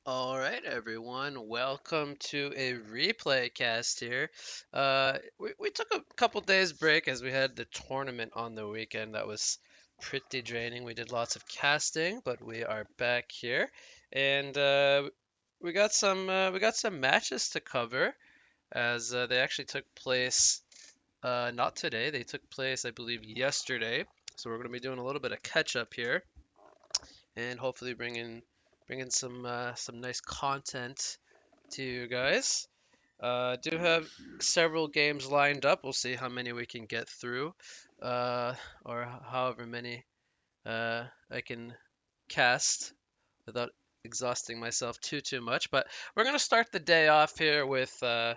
All right, everyone. Welcome to a replay cast here. We took a couple days break as we had the tournament on the weekend. That was pretty draining. We did lots of casting, but we are back here, and we got some matches to cover as they actually took place not today. They took place, I believe, yesterday. So we're going to be doing a little bit of catch up here and hopefully bringing some nice content to you guys. Do have several games lined up. We'll see how many we can get through, uh, or however many I can cast without exhausting myself too much. But we're gonna start the day off here with a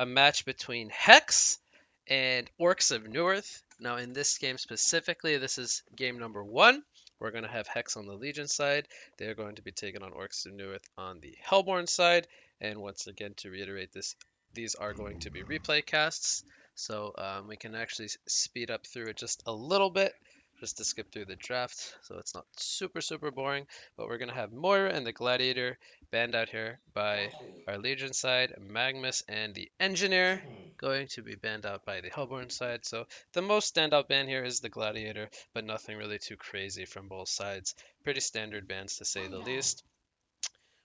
match between Hex and Orcs of Newerth. Now, in this game specifically, this is game number one. We're going to have Hex on the Legion side. They are going to be taking on Orcs of Newerth on the Hellborn side. And once again, to reiterate this, these are going to be replay casts. So we can actually speed up through it just a little bit just to skip through the draft so it's not super boring. But we're going to have Moira and the Gladiator banned out here by our Legion side, Magnus and the Engineer going to be banned out by the Hellborn side. So the most standout ban here is the Gladiator, but nothing really too crazy from both sides. Pretty standard bans to say the least.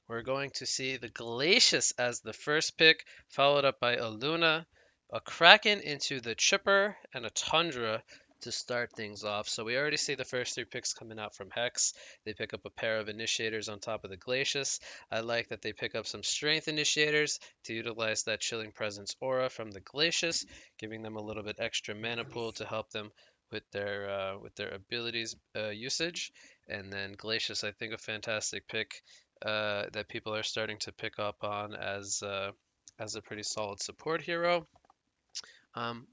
We're going to see the Glacius as the first pick, followed up by a Luna, a Kraken into the Chipper, and a Tundra to start things off. So we already see the first three picks coming out from Hex. They pick up a pair of Initiators on top of the Glacius. I like that they pick up some Strength Initiators to utilize that Chilling Presence aura from the Glacius, giving them a little bit extra mana pool to help them with their abilities usage. And then Glacius, I think, a fantastic pick that people are starting to pick up on as a pretty solid support hero.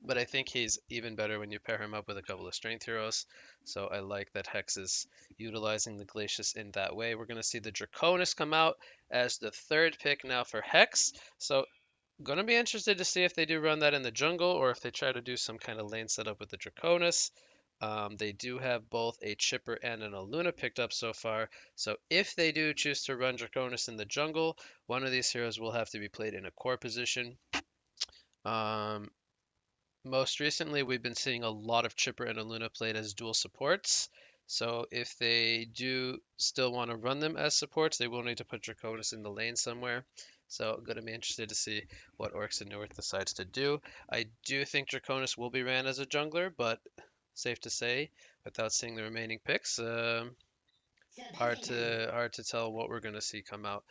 But I think he's even better when you pair him up with a couple of strength heroes. So I like that Hex is utilizing the Glacius in that way. We're going to see the Draconis come out as the third pick now for Hex. So gonna be interested to see if they do run that in the jungle or if they try to do some kind of lane setup with the Draconis. They do have both a Chipper and an Aluna picked up so far, so if they do choose to run Draconis in the jungle, one of these heroes will have to be played in a core position. Um, Most recently, we've been seeing a lot of Chipper and Aluna played as dual supports. So if they do still want to run them as supports, they will need to put Draconis in the lane somewhere. So I'm going to be interested to see what Orcs and Newerth decides to do. I do think Draconis will be ran as a jungler, but safe to say, without seeing the remaining picks, hard to tell what we're going to see come out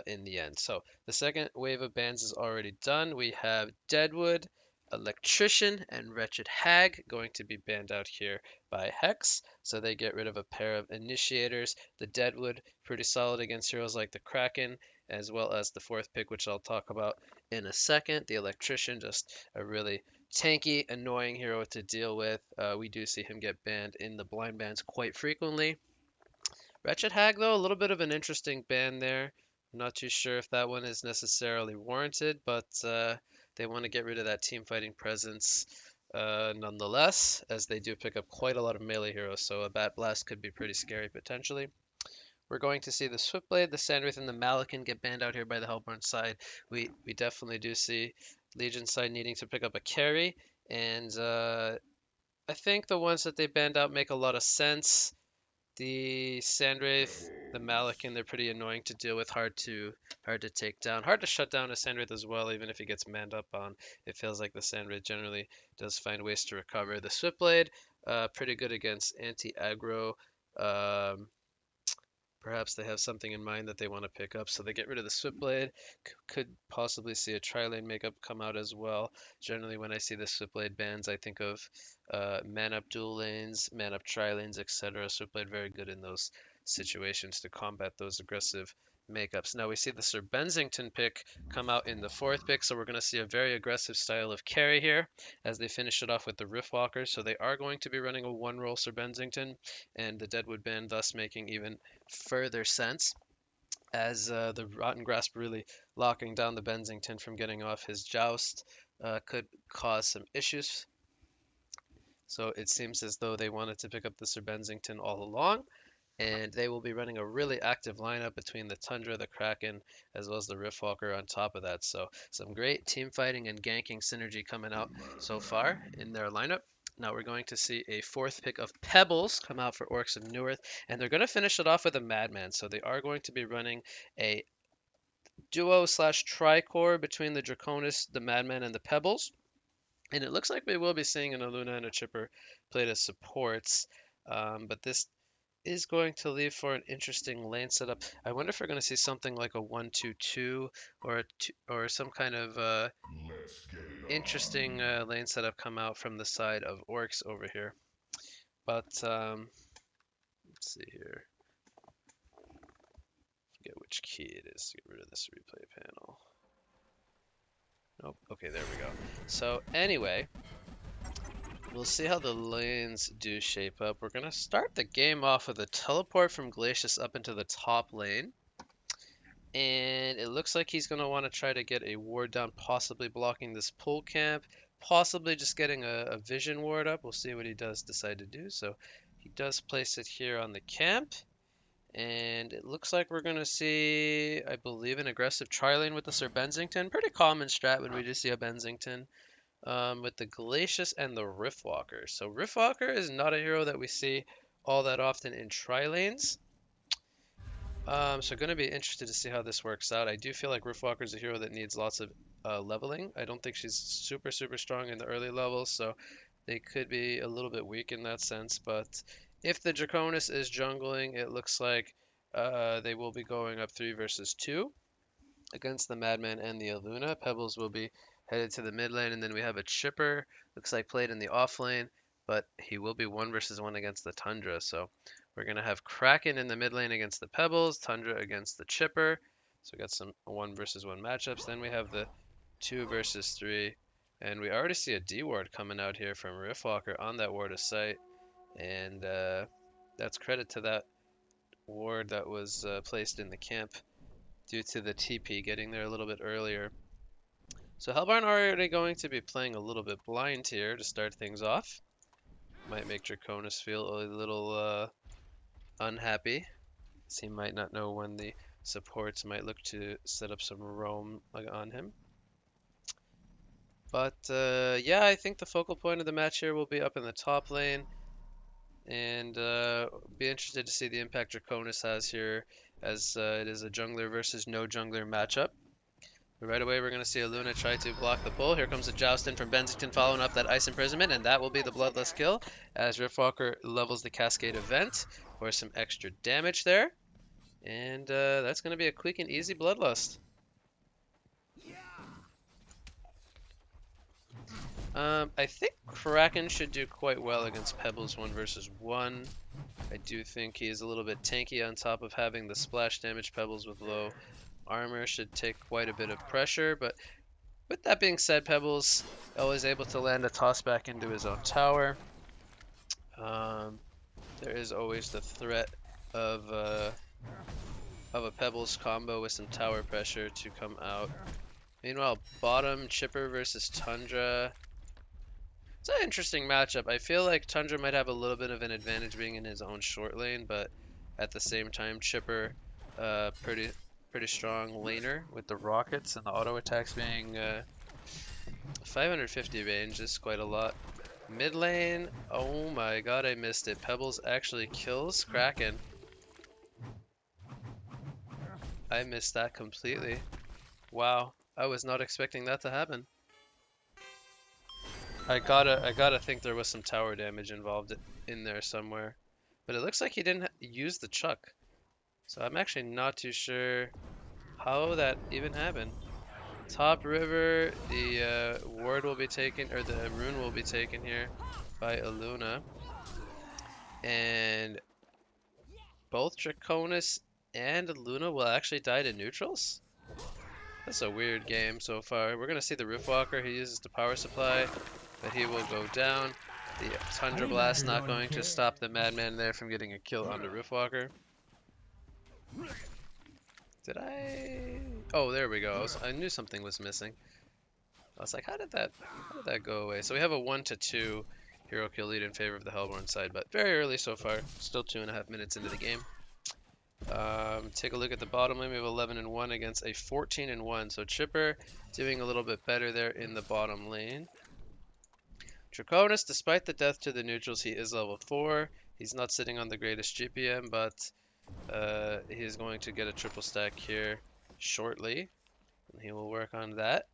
in the end. So the second wave of bans is already done. We have Deadwood, Electrician, and Wretched Hag going to be banned out here by Hex. So they get rid of a pair of initiators. The Deadwood, pretty solid against heroes like the Kraken, as well as the fourth pick, which I'll talk about in a second. The Electrician, just a really tanky, annoying hero to deal with. We do see him get banned in the blind bans quite frequently. Wretched Hag, though, a little bit of an interesting ban there. I'm not too sure if that one is necessarily warranted, but they want to get rid of that team fighting presence nonetheless, as they do pick up quite a lot of melee heroes, so a Bat Blast could be pretty scary potentially. We're going to see the Swiftblade, the Sandwraith, and the Malakin get banned out here by the Hellborn side. We definitely do see Legion side needing to pick up a carry, and I think the ones that they banned out make a lot of sense. The Sandwraith, the Malakin, they're pretty annoying to deal with, hard to take down, hard to shut down a Sandwraith as well, even if he gets manned up on. It feels like the Sandwraith generally does find ways to recover. The Swiftblade, pretty good against anti-aggro. Um, Perhaps they have something in mind that they want to pick up, so they get rid of the Swiftblade. Could possibly see a tri-lane makeup come out as well. Generally, when I see the Swiftblade bans, I think of man-up dual lanes, man-up tri-lanes, etc. Swiftblade very good in those situations to combat those aggressive makeups. Now we see the Sir Bensington pick come out in the fourth pick, so we're going to see a very aggressive style of carry here as they finish it off with the Riftwalkers. So they are going to be running a one-roll Sir Bensington, and the Deadwood ban thus making even further sense as the Rotten Grasp really locking down the Bensington from getting off his joust could cause some issues. So it seems as though they wanted to pick up the Sir Bensington all along. And they will be running a really active lineup between the Tundra, the Kraken, as well as the Riftwalker on top of that. So some great team fighting and ganking synergy coming out so far in their lineup. Now we're going to see a fourth pick of Pebbles come out for Orcs of Newerth, and they're going to finish it off with a Madman. So they are going to be running a duo slash tricore between the Draconis, the Madman, and the Pebbles. And it looks like we will be seeing an Aluna and a Chipper played as supports. But this is going to leave for an interesting lane setup. I wonder if we're going to see something like a 1-2-2 or or some kind of interesting lane setup come out from the side of Orcs over here. But let's see here. Forget which key it is to get rid of this replay panel. Nope. Okay, there we go. So anyway, we'll see how the lanes do shape up. We're going to start the game off with a teleport from Glacius up into the top lane. And it looks like he's going to want to try to get a ward down, possibly blocking this pull camp, possibly just getting a vision ward up. We'll see what he does decide to do. So he does place it here on the camp. And it looks like we're going to see, I believe, an aggressive tri-lane with the Sir Bensington. Pretty common strat when we do see a Bensington. With the Glacius and the Riftwalker. So Riftwalker is not a hero that we see all that often in tri-lanes. So going to be interested to see how this works out. I do feel like Riftwalker is a hero that needs lots of leveling. I don't think she's super strong in the early levels, so they could be a little bit weak in that sense. But if the Draconis is jungling, it looks like they will be going up 3 versus 2 against the Madman and the Aluna. Pebbles will be headed to the mid lane, and then we have a Chipper. Looks like played in the off lane, but he will be 1 versus 1 against the Tundra. So we're going to have Kraken in the mid lane against the Pebbles, Tundra against the Chipper. So we got some 1 versus 1 matchups. Then we have the 2 versus 3. And we already see a D ward coming out here from Riftwalker on that ward of sight. And that's credit to that ward that was placed in the camp due to the TP getting there a little bit earlier. So Hellbarn already going to be playing a little bit blind here to start things off. Might make Draconis feel a little unhappy, as he might not know when the supports might look to set up some roam on him. But yeah, I think the focal point of the match here will be up in the top lane. And be interested to see the impact Draconis has here, as it is a jungler versus no jungler matchup. But right away, we're going to see Aluna try to block the pull. Here comes a joust in from Bensington following up that Ice Imprisonment, and that will be the Bloodlust kill as Riftwalker levels the Cascade event for some extra damage there. And that's going to be a quick and easy Bloodlust. I think Kraken should do quite well against Pebbles 1 versus 1. I do think he is a little bit tanky on top of having the splash damage. Pebbles with low armor should take quite a bit of pressure, but with that being said, Pebbles always able to land a toss back into his own tower. There is always the threat of a Pebbles combo with some tower pressure to come out. Meanwhile, bottom Chipper versus Tundra. It's an interesting matchup. I feel like Tundra might have a little bit of an advantage being in his own short lane, but at the same time, Chipper, pretty strong laner with the rockets and the auto attacks being 550 range is quite a lot. Mid lane, oh my god, I missed it. Pebbles actually kills Kraken. I missed that completely. Wow, I was not expecting that to happen. I gotta think there was some tower damage involved in there somewhere. But it looks like he didn't use the Chuck. So I'm actually not too sure how that even happened. Top river, the ward will be taken, or the rune will be taken here by Aluna. And both Draconis and Aluna will actually die to neutrals? That's a weird game so far. We're going to see the Riftwalker. He uses the power supply, but he will go down. The Tundra Blast not going to stop the Madman there from getting a kill on the Riftwalker. Did I? Oh, there we go. I knew something was missing. I was like, how did that go away? So we have a 1-2 hero kill lead in favor of the Hellborn side, but very early so far. Still 2.5 minutes into the game. Take a look at the bottom lane. We have 11-1 against a 14-1. So Chipper doing a little bit better there in the bottom lane. Draconis, despite the death to the neutrals, he is level 4. He's not sitting on the greatest GPM, but he is going to get a triple stack here shortly. And he will work on that.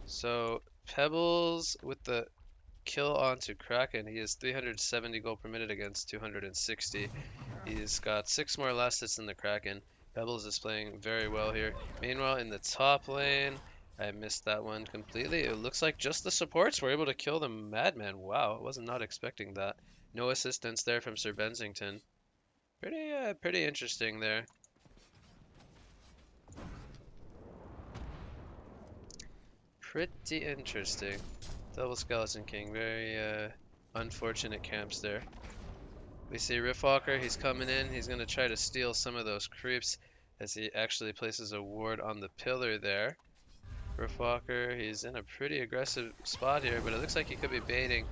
So Pebbles with the kill onto Kraken. He is 370 gold per minute against 260. He's got 6 more last hits than the Kraken. Pebbles is playing very well here. Meanwhile, in the top lane, I missed that one completely. It looks like just the supports were able to kill the Madman. Wow, I was not expecting that. No assistance there from Sir Bensington. Pretty interesting there. Pretty interesting. Double Skeleton King, very unfortunate camps there. We see Riftwalker, he's coming in, he's going to try to steal some of those creeps as he actually places a ward on the pillar there. Riftwalker, he's in a pretty aggressive spot here, but it looks like he could be baiting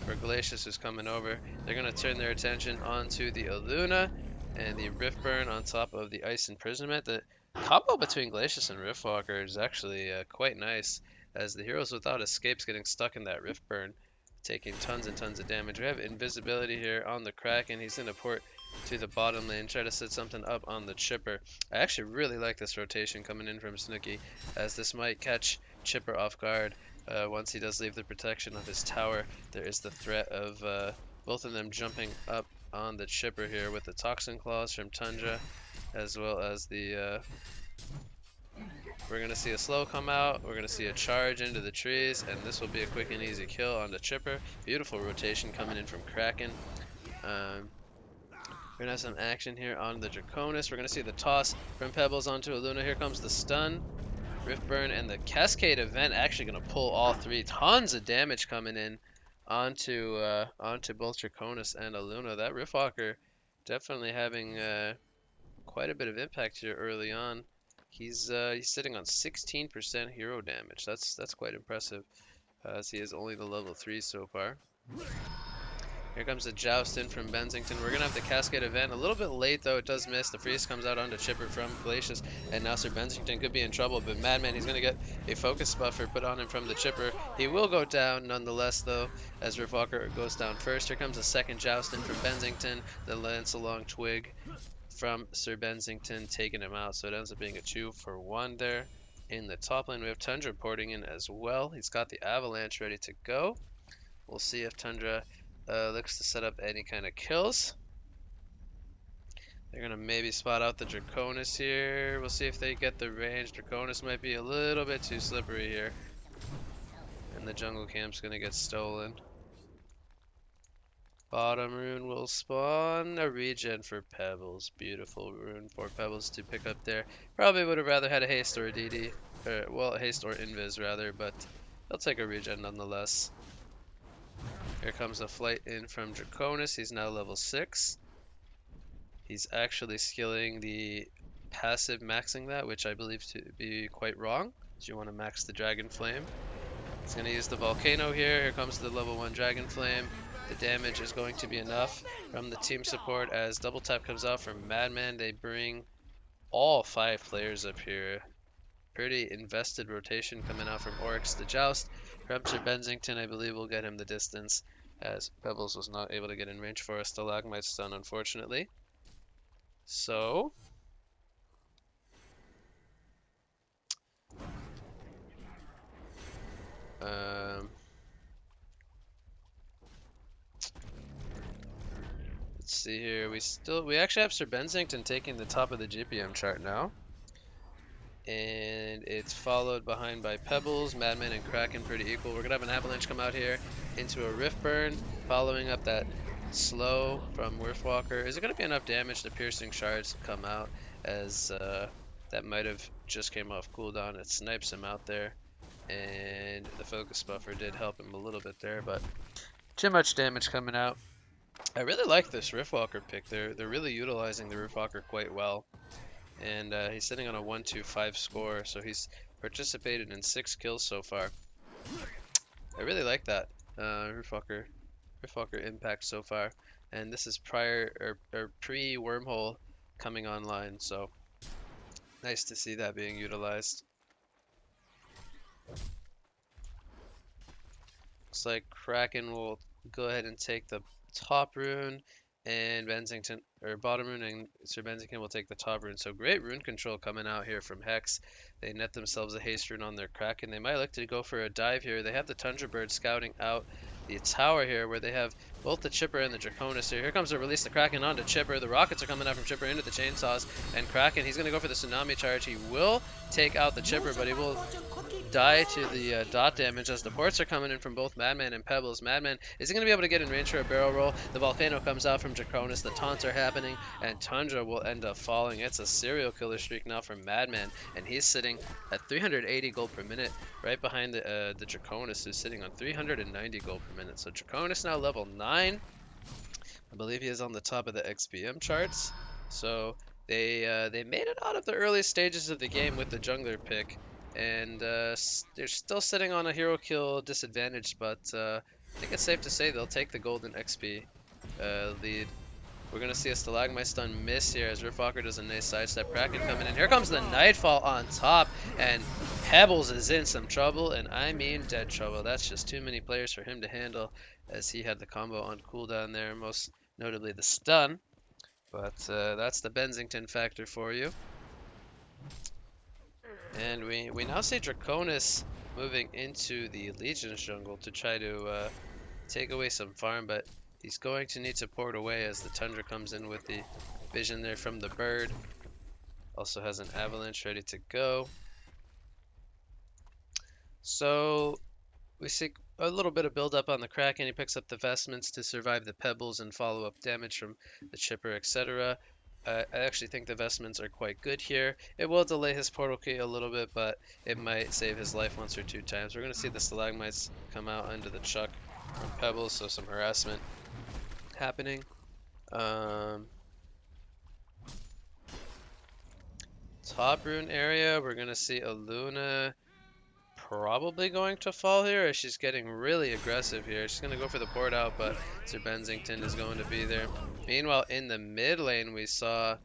for Glacius who's coming over. They're going to turn their attention onto the Aluna and the Riftburn on top of the Ice Imprisonment. The combo between Glacius and Riftwalker is actually quite nice, as the heroes without escapes getting stuck in that Riftburn, taking tons and tons of damage. We have invisibility here on the Kraken. He's going to port to the bottom lane, try to set something up on the Chipper. I actually really like this rotation coming in from Snooki, as this might catch Chipper off guard. Once he does leave the protection of his tower, there is the threat of both of them jumping up on the Chipper here with the Toxin Claws from Tundra, as well as the... we're going to see a slow come out, we're going to see a charge into the trees, and this will be a quick and easy kill on the Chipper. Beautiful rotation coming in from Kraken. We're going to have some action here on the Draconis. We're going to see the toss from Pebbles onto Aluna. Here comes the stun. Riftburn and the Cascade event actually going to pull all three. Tons of damage coming in onto both Draconis and Aluna. That Riftwalker definitely having quite a bit of impact here early on. He's sitting on 16% hero damage. That's quite impressive, as he is only the level 3 so far. Here comes the joust in from Bensington. We're going to have the Cascade event. A little bit late, though. It does miss. The freeze comes out onto Chipper from Glacius. And now Sir Bensington could be in trouble. But Madman, he's going to get a focus buffer put on him from the Chipper. He will go down nonetheless, though, as Riftwalker goes down first. Here comes a second joust in from Bensington. The Lance along Twig from Sir Bensington, taking him out. So it ends up being a 2-for-1 there. In the top lane, we have Tundra porting in as well. He's got the Avalanche ready to go. We'll see if Tundra... looks to set up any kind of kills. They're going to maybe spot out the Draconis here. We'll see if they get the range. Draconis might be a little bit too slippery here. And the jungle camp's going to get stolen. Bottom rune will spawn a regen for Pebbles. Beautiful rune for Pebbles to pick up there. Probably would have rather had a haste or a DD. Well, a haste or invis rather, but he'll take a regen nonetheless. Here comes a flight in from Draconis. He's now level 6. He's actually skilling the passive maxing that, which I believe to be quite wrong. So you want to max the Dragon Flame. He's going to use the Volcano here. Here comes the level 1 Dragon Flame. The damage is going to be enough from the team support as double tap comes out from Madman. They bring all 5 players up here. Pretty invested rotation coming out from Orcs. The joust from Sir Bensington, I believe, will get him the distance, as Pebbles was not able to get in range for a Stalagmite stun, unfortunately. So, let's see here. We actually have Sir Bensington taking the top of the GPM chart now. And it's followed behind by Pebbles, Madman, and Kraken pretty equal. We're going to have an Avalanche come out here into a Riftburn, following up that slow from Riftwalker. Is it going to be enough damage to Piercing Shards to come out, as that might have just came off cooldown. It snipes him out there, and the focus buffer did help him a little bit there, but too much damage coming out. I really like this Riftwalker pick. They're really utilizing the Riftwalker quite well. And he's sitting on a 1-2-5 score, so he's participated in 6 kills so far. I really like that Roofwalker impact so far. And this is prior or pre-wormhole coming online, so nice to see that being utilized. Looks like Kraken will go ahead and take the top rune, and Bensington, or bottom rune, and Sir Bensington will take the top rune. So great rune control coming out here from Hex. They net themselves a haste rune on their Kraken. They might look to go for a dive here. They have the Tundra Bird scouting out the tower here, where they have both the Chipper and the Draconis here. Here comes the release the Kraken onto Chipper. The rockets are coming out from Chipper into the chainsaws, and Kraken, he's going to go for the tsunami charge. He will take out the Chipper, but he will die to the dot damage as the ports are coming in from both Madman and Pebbles. Madman isn't going to be able to get in range for a barrel roll. The volcano comes out from Draconis. The taunts are happening, and Tundra will end up falling. It's a serial killer streak now from Madman, and he's sitting at 380 gold per minute, right behind the Draconis, who's sitting on 390 gold per minute. So Draconis now level 9. I believe he is on the top of the XPM charts. So they made it out of the early stages of the game with the jungler pick, and they're still sitting on a hero kill disadvantage, but I think it's safe to say they'll take the golden XP lead. We're going to see a Stalagmite stun miss here as Riftwalker does a nice sidestep. Kraken coming in. Here comes the Nightfall on top, and Pebbles is in some trouble, and I mean dead trouble. That's just too many players for him to handle, as he had the combo on cooldown there, most notably the stun. But that's the Bensington factor for you. And we now see Draconis moving into the Legion's jungle to try to take away some farm, but he's going to need to port away as the Tundra comes in with the vision there from the bird. Also has an avalanche ready to go. So we see a little bit of build up on the Kraken. He picks up the vestments to survive the pebbles and follow up damage from the Chipper, etc. I actually think the vestments are quite good here. It will delay his portal key a little bit, but it might save his life once or two times. We're going to see the Stalagmites come out under the chuck from pebbles, so some harassment happening. Top rune area, we're going to see a Luna probably going to fall here, as she's getting really aggressive here. She's going to go for the port out, but Sir Bensington is going to be there. Meanwhile, in the mid lane, we saw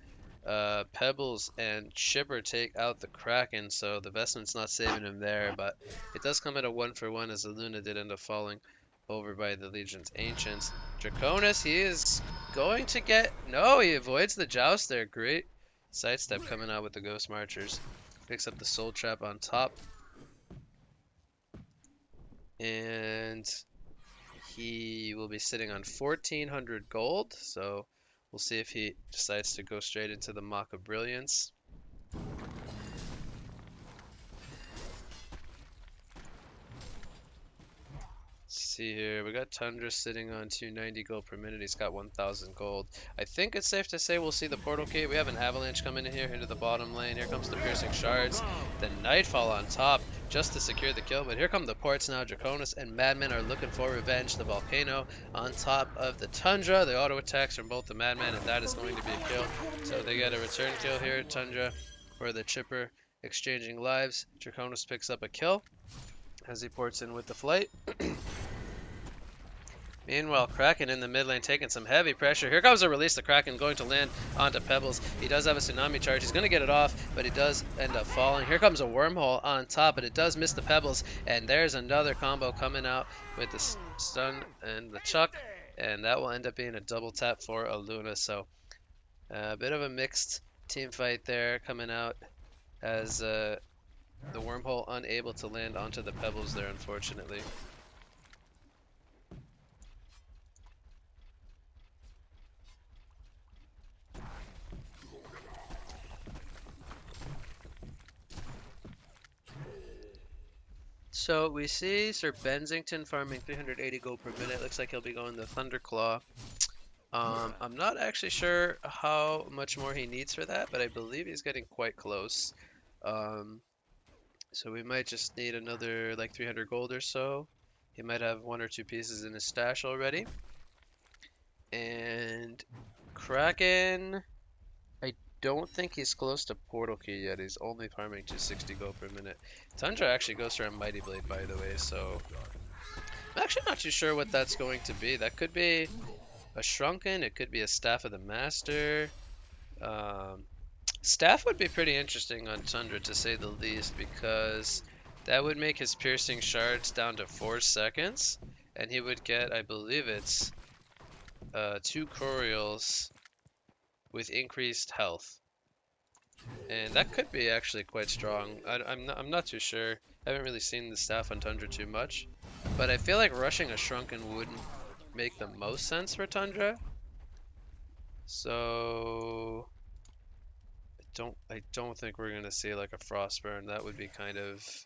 Pebbles and Chipper take out the Kraken, so the vestment's not saving him there, but it does come at a 1-for-1 as the Luna did end up falling over by the Legion's Ancients. Draconis, he is going to get... No, he avoids the joust there. Great sidestep coming out with the Ghost Marchers. Picks up the Soul Trap on top. And he will be sitting on 1,400 gold, so we'll see if he decides to go straight into the Mock of Brilliance. See here, we got Tundra sitting on 290 gold per minute. He's got 1,000 gold. I think it's safe to say we'll see the portal key. We have an avalanche coming in here into the bottom lane. Here comes the piercing shards. The Nightfall on top just to secure the kill. But here come the ports now. Draconis and Madman are looking for revenge. The volcano on top of the Tundra. The auto attacks from both the Madman, and that is going to be a kill. So they get a return kill here. Tundra for the Chipper exchanging lives. Draconis picks up a kill as he ports in with the flight. Meanwhile, Kraken in the mid lane taking some heavy pressure. Here comes a release. The Kraken going to land onto Pebbles. He does have a tsunami charge. He's going to get it off, but he does end up falling. Here comes a wormhole on top, but it does miss the Pebbles. And there's another combo coming out with the stun and the chuck. And that will end up being a double tap for a Luna. So a bit of a mixed team fight there coming out as the wormhole unable to land onto the Pebbles there, unfortunately. So we see Sir Bensington farming 380 gold per minute. Looks like he'll be going the Thunderclaw. I'm not actually sure how much more he needs for that, but I believe he's getting quite close. So we might just need another like 300 gold or so. He might have 1 or 2 pieces in his stash already. And Kraken, I don't think he's close to Portal Key yet. He's only farming 260 gold per minute. Tundra actually goes for a Mighty Blade, by the way, so I'm actually not too sure what that's going to be. That could be a Shrunken, it could be a Staff of the Master. Um, Staff would be pretty interesting on Tundra, to say the least, because that would make his piercing shards down to 4 seconds, and he would get, I believe it's 2 Corials with increased health. And that could be actually quite strong. I'm not too sure. I haven't really seen the staff on Tundra too much. But I feel like rushing a Shrunken wouldn't make the most sense for Tundra. So I don't think we're gonna see like a Frostburn. That would be kind of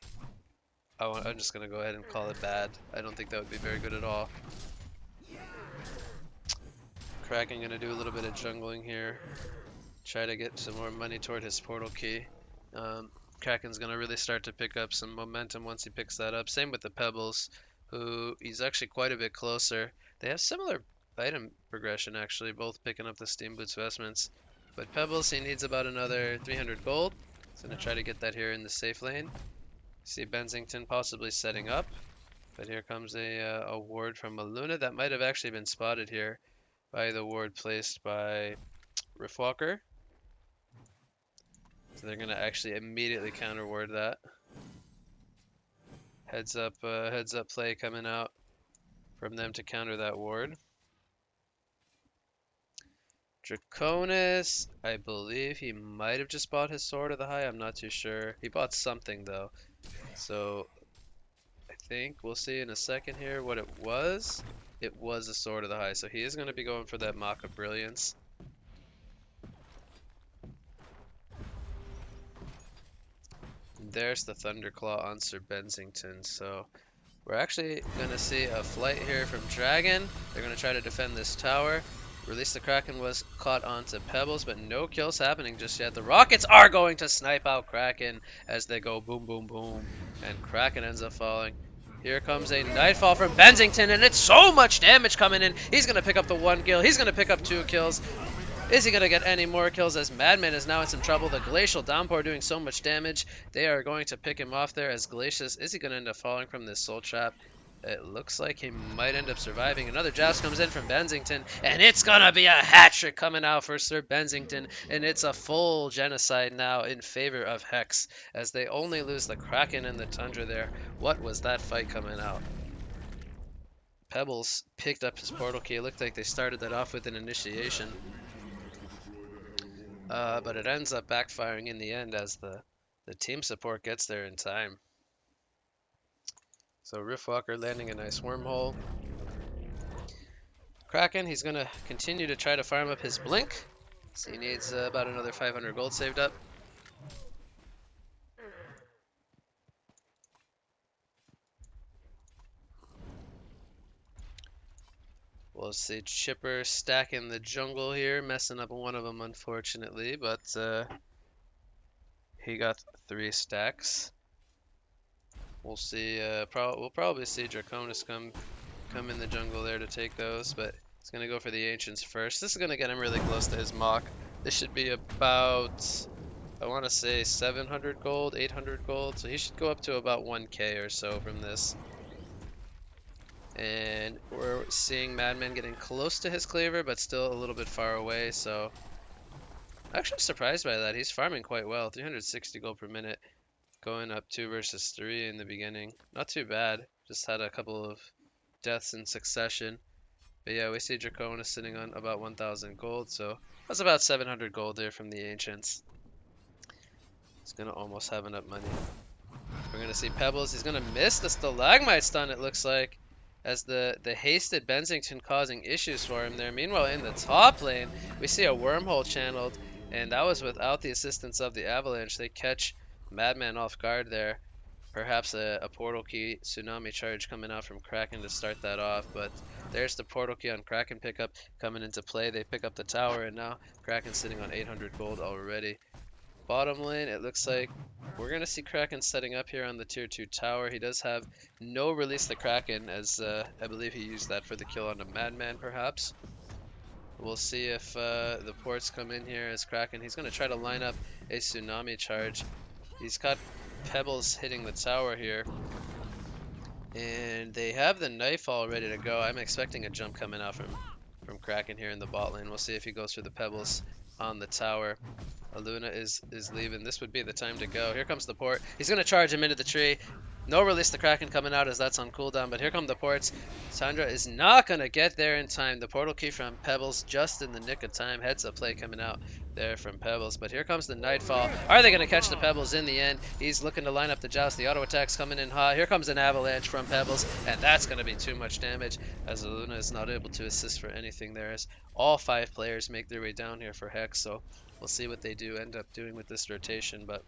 I'm just gonna go ahead and call it bad. I don't think that would be very good at all. Kraken gonna do a little bit of jungling here. Try to get some more money toward his portal key. Kraken's gonna really start to pick up some momentum once he picks that up. Same with the Pebbles, who he's actually quite a bit closer. They have similar item progression actually, both picking up the Steam Boots vestments. But Pebbles, he needs about another 300 gold. He's gonna try to get that here in the safe lane. See Bensington possibly setting up, but here comes a ward from Maluna that might have actually been spotted here by the ward placed by Riftwalker. So they're gonna actually immediately counter ward that. Heads up play coming out from them to counter that ward. Draconis, I believe he might have just bought his Sword of the High. I'm not too sure. He bought something though. So I think we'll see in a second here what it was. It was a Sword of the High. So he is going to be going for that Mock of Brilliance. There's the Thunderclaw on Sir Bensington. So we're actually going to see a flight here from Dragon. They're going to try to defend this tower. Release the Kraken was caught onto Pebbles, but no kills happening just yet. The Rockets are going to snipe out Kraken as they go boom, boom, boom. And Kraken ends up falling. Here comes a Nightfall from Bensington, and it's so much damage coming in. He's going to pick up the 1 kill. He's going to pick up 2 kills. Is he going to get any more kills as Madman is now in some trouble? The Glacial Downpour doing so much damage. They are going to pick him off there as Glacius. Is he going to end up falling from this Soul Trap? It looks like he might end up surviving. Another joust comes in from Bensington, and it's going to be a hat-trick coming out for Sir Bensington, and it's a full genocide now in favor of Hex, as they only lose the Kraken and the Tundra there. What was that fight coming out? Pebbles picked up his portal key. It looked like they started that off with an initiation. But it ends up backfiring in the end as the team support gets there in time. So Riftwalker landing a nice wormhole. Kraken, he's going to continue to try to farm up his blink. So he needs about another 500 gold saved up. We'll see Chipper stacking the jungle here, messing up one of them unfortunately, but he got 3 stacks. We'll see. We'll probably see Draconis come in the jungle there to take those, but he's gonna go for the Ancients first. This is gonna get him really close to his Mock. This should be about, I want to say 700 gold, 800 gold, so he should go up to about 1k or so from this. And we're seeing Madman getting close to his cleaver, but still a little bit far away, so I'm actually surprised by that. He's farming quite well, 360 gold per minute, going up 2 versus 3 in the beginning. Not too bad, just had a couple of deaths in succession. But yeah, we see Draconis sitting on about 1,000 gold, so that's about 700 gold there from the Ancients. He's gonna almost have enough money. We're gonna see Pebbles, he's gonna miss the Stalagmite stun, it looks like, as the hasted Bensington causing issues for him there. Meanwhile, in the top lane, we see a wormhole channeled, and that was without the assistance of the Avalanche. They catch Madman off guard there. Perhaps a portal key tsunami charge coming out from Kraken to start that off, but there's the portal key on Kraken pickup coming into play. They pick up the tower, and now Kraken's sitting on 800 gold already. Bottom lane, it looks like we're going to see Kraken setting up here on the tier 2 tower. He does have no release the Kraken, as I believe he used that for the kill on the Madman, perhaps. We'll see if the ports come in here as Kraken. He's going to try to line up a tsunami charge. He's got pebbles hitting the tower here. And they have the Nightfall ready to go. I'm expecting a jump coming out from Kraken here in the bot lane. We'll see if he goes for the pebbles on the tower. Aluna is leaving. This would be the time to go. Here comes the port. He's going to charge him into the tree. No release the Kraken coming out as that's on cooldown, but here come the ports. Sandra is not going to get there in time. The portal key from Pebbles just in the nick of time. Heads up play coming out there from Pebbles, but here comes the Nightfall. Are they going to catch the Pebbles in the end? He's looking to line up the joust. The auto attack's coming in hot. Here comes an avalanche from Pebbles, and that's going to be too much damage as Aluna is not able to assist for anything there as all 5 players make their way down here for Hex, so we'll see what they do end up doing with this rotation, but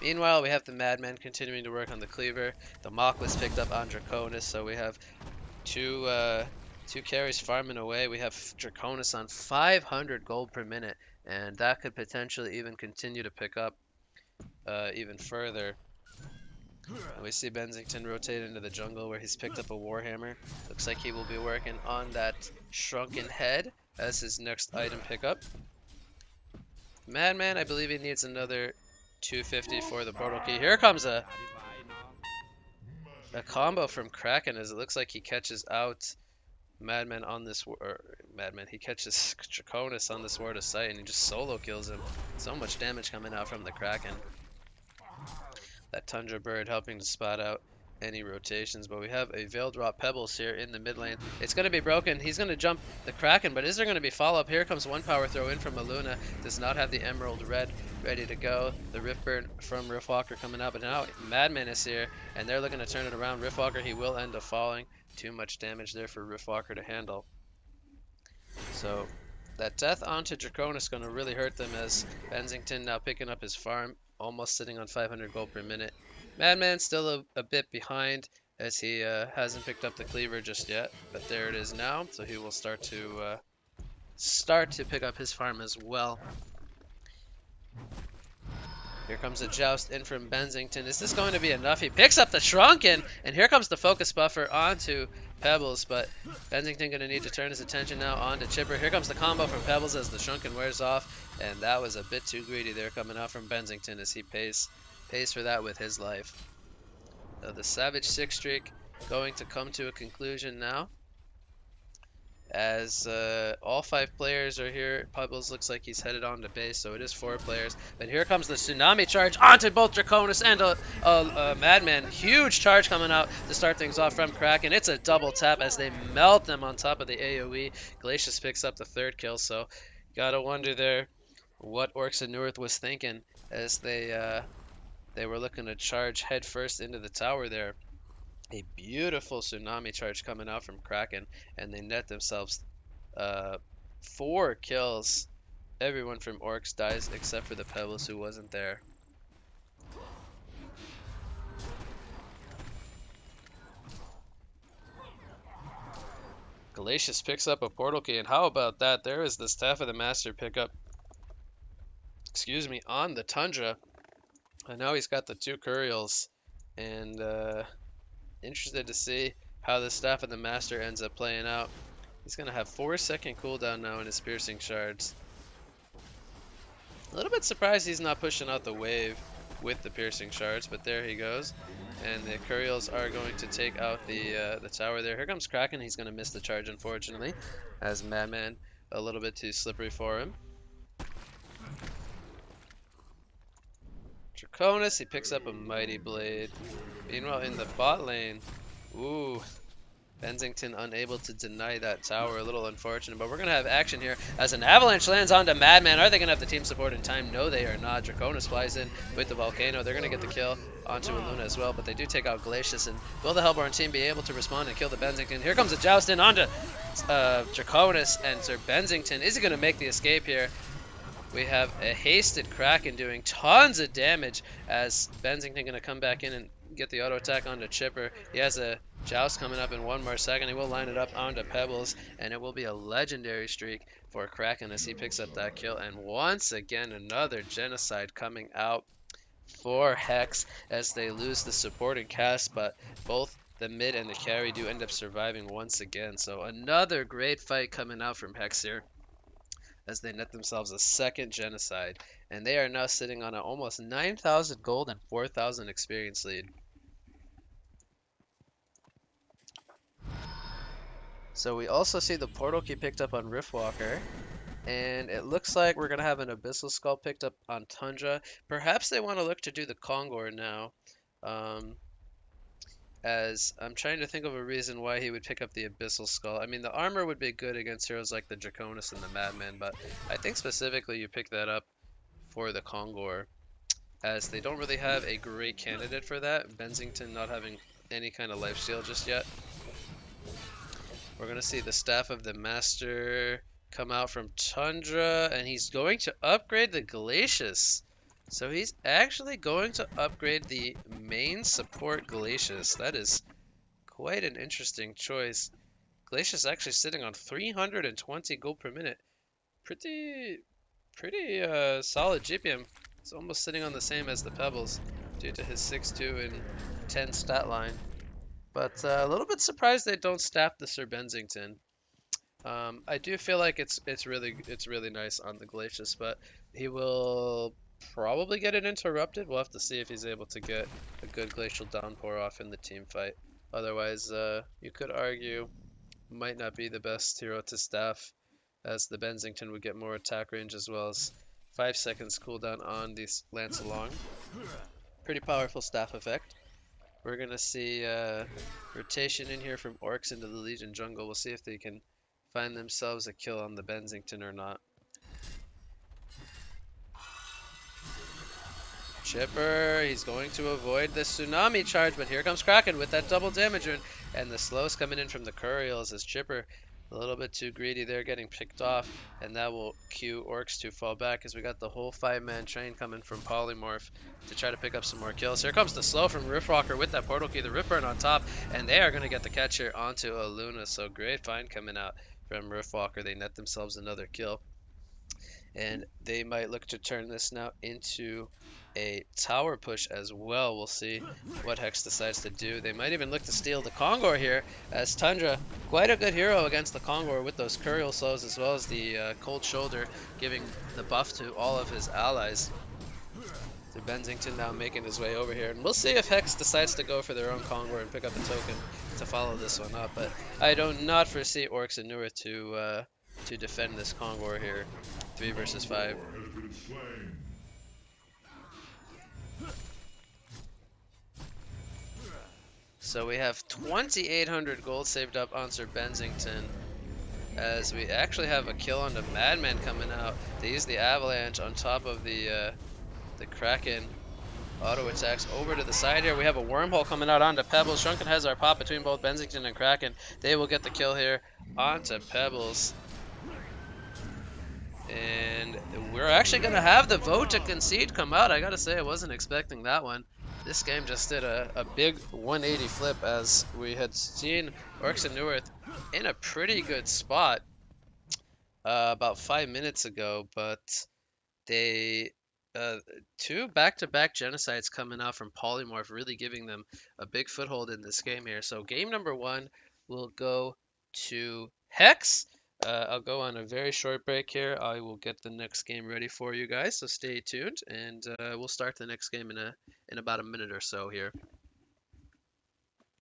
meanwhile, we have the Madman continuing to work on the Cleaver. The Mach was picked up on Draconis, so we have two carries farming away. We have Draconis on 500 gold per minute, and that could potentially even continue to pick up even further. We see Bensington rotate into the jungle where he's picked up a Warhammer. Looks like he will be working on that Shrunken Head as his next item pickup. Madman, I believe he needs another 250 for the portal key. Here comes a combo from Kraken as it looks like he catches out Madman on this he catches Draconis on this Ward of Sight and he just solo kills him. So much damage coming out from the Kraken. That Tundra Bird helping to spot out any rotations, but we have a Veil Drop Pebbles here in the mid lane. It's going to be broken. He's going to jump the Kraken, but is there going to be follow-up? Here comes one power throw in from Aluna. Does not have the Emerald Red ready to go. The Riftburn from Riftwalker coming out, but now Madman is here, and they're looking to turn it around. Riftwalker, he will end up falling. Too much damage there for Riftwalker to handle. So that death onto Draconis is going to really hurt them as Bensington now picking up his farm, almost sitting on 500 gold per minute. Madman still a bit behind as he hasn't picked up the Cleaver just yet, but there it is now, so he will start to pick up his farm as well. Here comes a joust in from Bensington. Is this going to be enough? He picks up the Shrunken, and here comes the focus buffer onto Pebbles, but Bensington going to need to turn his attention now onto Chipper. Here comes the combo from Pebbles as the Shrunken wears off, and that was a bit too greedy there coming out from Bensington as he pays for that with his life. The Savage 6 streak going to come to a conclusion now as all 5 players are here. Pebbles looks like he's headed on to base, so it is 4 players. But here comes the Tsunami charge onto both Draconis and a Madman. Huge charge coming out to start things off from Kraken. It's a double tap as they melt them on top of the AoE. Glacius picks up the 3rd kill, so gotta wonder there what Orcs and Newerth was thinking as they were looking to charge head first into the tower there. A beautiful tsunami charge coming out from Kraken, and they net themselves 4 kills. Everyone from Orcs dies except for the Pebbles who wasn't there. Glacius picks up a portal key, and how about that? There is the Staff of the Master pickup, on the Tundra. And now he's got the 2 Curials, and interested to see how the Staff of the Master ends up playing out. He's going to have 4-second cooldown now in his Piercing Shards. A little bit surprised he's not pushing out the wave with the Piercing Shards, but there he goes. And the Curials are going to take out the tower there. Here comes Kraken. He's going to miss the charge, unfortunately, as Madman a little bit too slippery for him. Draconis, he picks up a Mighty Blade. Meanwhile, in the bot lane, Bensington unable to deny that tower. A little unfortunate, but we're going to have action here as an avalanche lands onto Madman. Are they going to have the team support in time? No, they are not. Draconis flies in with the Volcano. They're going to get the kill onto Aluna as well, but they do take out Glacius. And will the Hellborn team be able to respond and kill the Bensington? Here comes a joust in onto Draconis and Sir Bensington. Is he going to make the escape here? We have a hasted Kraken doing tons of damage as Bensington going to come back in and get the auto attack onto Chipper. He has a joust coming up in 1 more second. He will line it up onto Pebbles, and it will be a legendary streak for Kraken as he picks up that kill. And once again, another genocide coming out for Hex as they lose the supporting cast, but both the mid and the carry do end up surviving once again. So another great fight coming out from Hex here as they net themselves a second genocide. And they are now sitting on an almost 9,000 gold and 4,000 experience lead. So we also see the portal key picked up on Riftwalker. And it looks like we're going to have an Abyssal Skull picked up on Tundra. Perhaps they want to look to do the Kongor now. As I'm trying to think of a reason why he would pick up the Abyssal Skull. I mean, the armor would be good against heroes like the Draconis and the Madman, but I think specifically you pick that up for the Kongor, as they don't really have a great candidate for that. Bensington not having any kind of lifesteal just yet. We're going to see the Staff of the Master come out from Tundra, and he's going to upgrade the Glacius. So he's actually going to upgrade the main support Glacius. That is quite an interesting choice. Glacius actually sitting on 320 gold per minute. Pretty solid GPM. It's almost sitting on the same as the Pebbles due to his 6'2 and 10 stat line. But a little bit surprised they don't staff the Sir Bensington. I do feel like it's really nice on the Glacius, but he will probably get it interrupted. We'll have to see if he's able to get a good Glacial Downpour off in the team fight. Otherwise, you could argue might not be the best hero to staff, as the Bensington would get more attack range as well as 5 seconds cooldown on the Lance Along. Pretty powerful staff effect. We're gonna see rotation in here from Orcs into the Legion jungle. We'll see if they can find themselves a kill on the Bensington or not. Chipper, he's going to avoid the tsunami charge, but here comes Kraken with that double damage, and the slows coming in from the Curials as Chipper a little bit too greedy there, getting picked off, and that will cue Orcs to fall back as we got the whole 5-man train coming from Polymorph to try to pick up some more kills. Here comes the slow from Riftwalker with that portal key, the Rip Burn on top, and they are going to get the catch here onto Aluna. So great find coming out from Riftwalker. They net themselves another kill, and they might look to turn this now into a tower push as well. We'll see what Hex decides to do. They might even look to steal the Kongor here, as Tundra, quite a good hero against the Kongor with those Curial Slows as well as the Cold Shoulder, giving the buff to all of his allies. So Bensington now making his way over here, and we'll see if Hex decides to go for their own Kongor and pick up a token to follow this one up. But I do not foresee Orcs and Newerth to defend this Kongor here, 3 versus 5. So we have 2,800 gold saved up on Sir Bensington, as we actually have a kill on the Madman coming out. They use the Avalanche on top of the Kraken. Auto attacks over to the side here. We have a wormhole coming out onto Pebbles. Shrunken has our pop between both Bensington and Kraken. They will get the kill here onto Pebbles. And we're actually going to have the vote to concede come out. I got to say, I wasn't expecting that one. This game just did a big 180 flip, as we had seen Orcs and Newerth in a pretty good spot about 5 minutes ago, but they 2 back-to-back genocides coming out from Polymorph, really giving them a big foothold in this game here. So game number 1 will go to Hex. I'll go on a very short break here. I will get the next game ready for you guys, so stay tuned, and we'll start the next game in about a minute or so here.